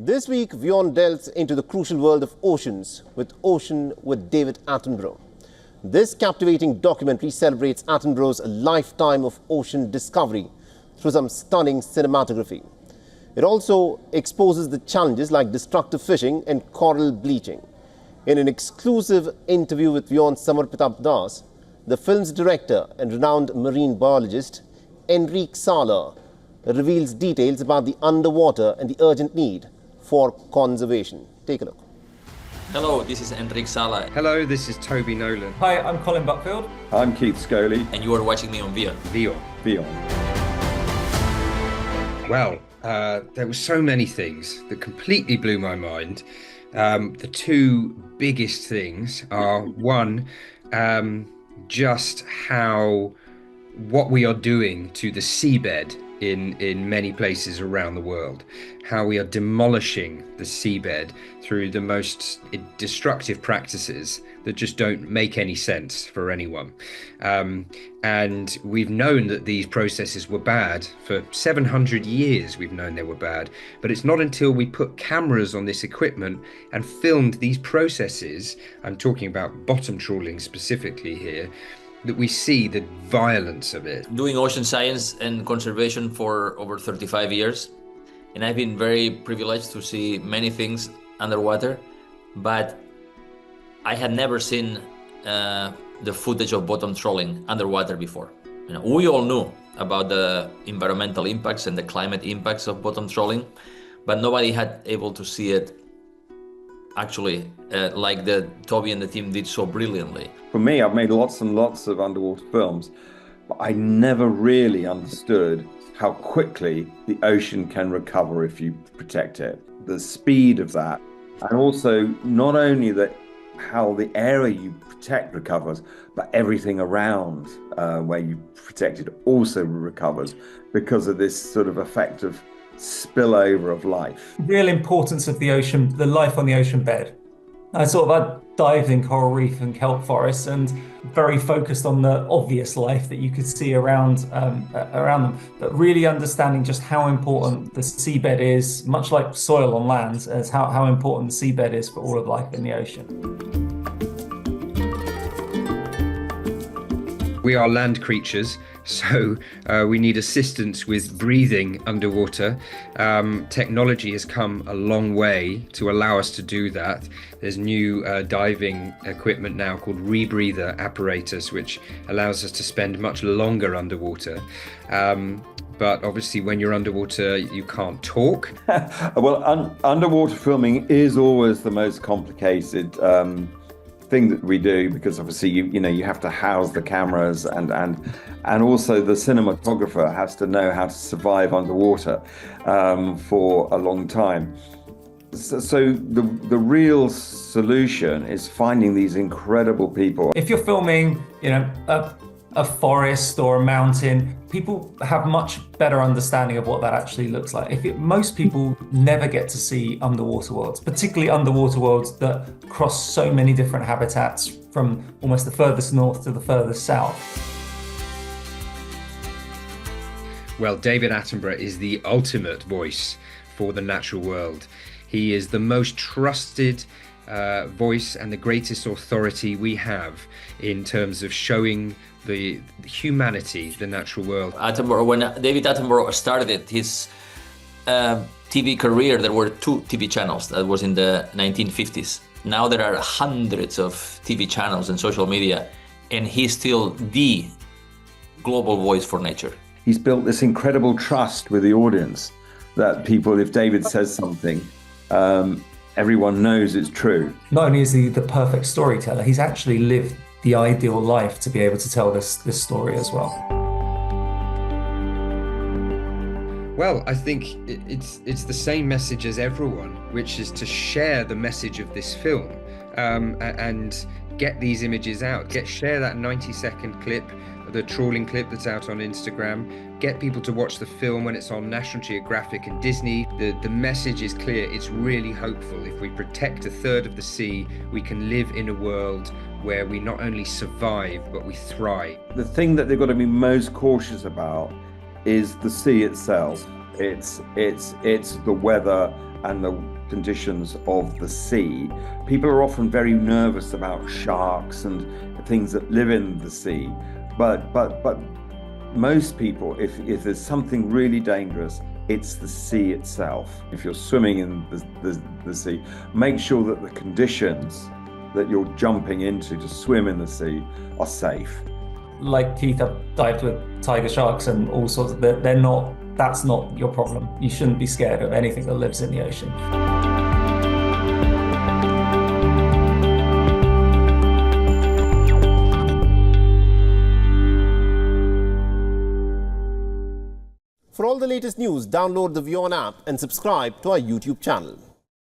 This week, WION delves into the crucial world of oceans with Ocean with David Attenborough. This captivating documentary celebrates Attenborough's lifetime of ocean discovery through some stunning cinematography. It also exposes the challenges like destructive fishing and coral bleaching. In an exclusive interview with WION's Samarpita, the film's director and renowned marine biologist, Enric Sala, reveals details about the underwater and the urgent need for conservation. Take a look. Hello, this is Enric Sala. Hello, this is Toby Nowlan. Hi, I'm Colin Butfield. I'm Keith Scholey. And you are watching me on WION. WION. Well, there were so many things that completely blew my mind. The two biggest things are, one, just what we are doing to the seabed in many places around the world, how we are demolishing the seabed through the most destructive practices that just don't make any sense for anyone. And we've known that these processes were bad for 700 years. We've known they were bad, but it's not until we put cameras on this equipment and filmed these processes, I'm talking about bottom trawling specifically here, that we see the violence of it. Doing ocean science and conservation for over 35 years, and I've been very privileged to see many things underwater, but I had never seen the footage of bottom trawling underwater before. We all knew about the environmental impacts and the climate impacts of bottom trawling, but nobody had able to see it actually like Toby and the team did so brilliantly. For me, I've made lots and lots of underwater films, but I never really understood how quickly the ocean can recover if you protect it. The speed of that, and also not only how the area you protect recovers, but everything around where you protect it also recovers because of this sort of effect of spillover of life. Real importance of the ocean, the life on the ocean bed. I dived in coral reef and kelp forests and very focused on the obvious life that you could see around them, but really understanding just how important the seabed is, much like soil on land, as how important the seabed is for all of life in the ocean. We are land creatures, so we need assistance with breathing underwater. Technology has come a long way to allow us to do that. There's new diving equipment now called rebreather apparatus, which allows us to spend much longer underwater. But obviously when you're underwater, you can't talk. Well, underwater filming is always the most complicated thing that we do, because obviously you have to house the cameras and also the cinematographer has to know how to survive underwater for a long time. So the real solution is finding these incredible people. If you're filming, a forest or a mountain, people have much better understanding of what that actually looks like. Most people never get to see underwater worlds, particularly underwater worlds that cross so many different habitats from almost the furthest north to the furthest south. Well, David Attenborough is the ultimate voice for the natural world. He is the most trusted voice and the greatest authority we have in terms of showing the humanity, the natural world. When David Attenborough started his TV career, there were 2 TV channels. That was in the 1950s. Now there are hundreds of TV channels and social media, and he's still the global voice for nature. He's built this incredible trust with the audience that people, if David says something, everyone knows it's true. Not only is he the perfect storyteller, he's actually lived the ideal life to be able to tell this story as well. Well, I think it's the same message as everyone, which is to share the message of this film and get these images out. Share that 90-second clip, the trawling clip that's out on Instagram. Get people to watch the film when it's on National Geographic and Disney. The message is clear. It's really hopeful. If we protect a third of the sea, we can live in a world where we not only survive, but we thrive. The thing that they've got to be most cautious about is the sea itself. It's the weather and the conditions of the sea. People are often very nervous about sharks and things that live in the sea, but most people, if there's something really dangerous, it's the sea itself. If you're swimming in the sea, make sure that the conditions that you're jumping into to swim in the sea are safe. Like Keith, I've dived with tiger sharks and all sorts of, that's not your problem. You shouldn't be scared of anything that lives in the ocean. For all the latest news, download the WION app and subscribe to our YouTube channel.